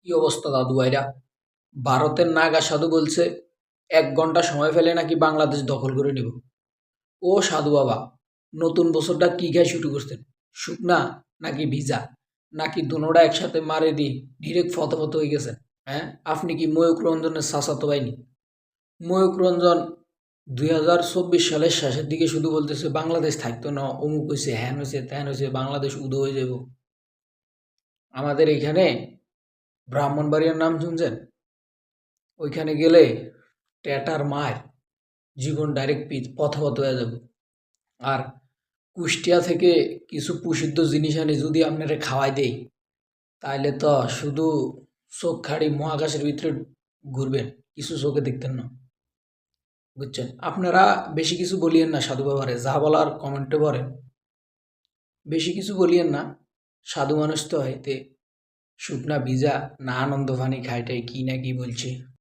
কি অবস্থা দাদু ভাইরা? ভারতের নাগা সাধু বলছে ১ ঘন্টা সময় ফেলে নাকি বাংলাদেশ দখল করে নিব। ও সাধু বাবা, নতুন বছরটা কি খায় শুরু করছেন? শুকনা নাকি ভিজা নাকি দুনোটা একসাথে মারে দিয়ে ডিরেক্ট ফত হয়ে গেছেন? হ্যাঁ, আপনি কি ময়ূক রঞ্জনের চাচাতো ভাই নি? ময়ূক রঞ্জন ২০২৪ সালের শেষের দিকে শুধু বলতেছে বাংলাদেশ থাকতো না, অমুক হয়েছে, হ্যান হয়েছে, ত্যান হয়েছে, বাংলাদেশ উদয় হয়ে যাব। আমাদের এখানে ব্রাহ্মণবাড়িয়ার নাম শুনছেন? ওইখানে গেলে ট্যাটার মায়ের জীবন ডাইরেক্ট পথ হয়ে যাবে। আর কুষ্টিয়া থেকে কিছু প্রসিদ্ধ জিনিস আনি যদি আপনারা খাওয়াই দেই, তাইলে তো শুধু চোখ খাড়ি মহাকাশের ভিতরে ঘুরবেন, কিছু চোখে দেখতেন না। বুঝছেন? আপনারা বেশি কিছু বলিয়েন না সাধু বাবারে, যা বলার কমেন্টে বলেন। বেশি কিছু বলিয়েন না, সাধু মানুষ তো হইতে শুকনা ভিজা না আনন্দ ফানি খাইটাই কি না কি বলছে।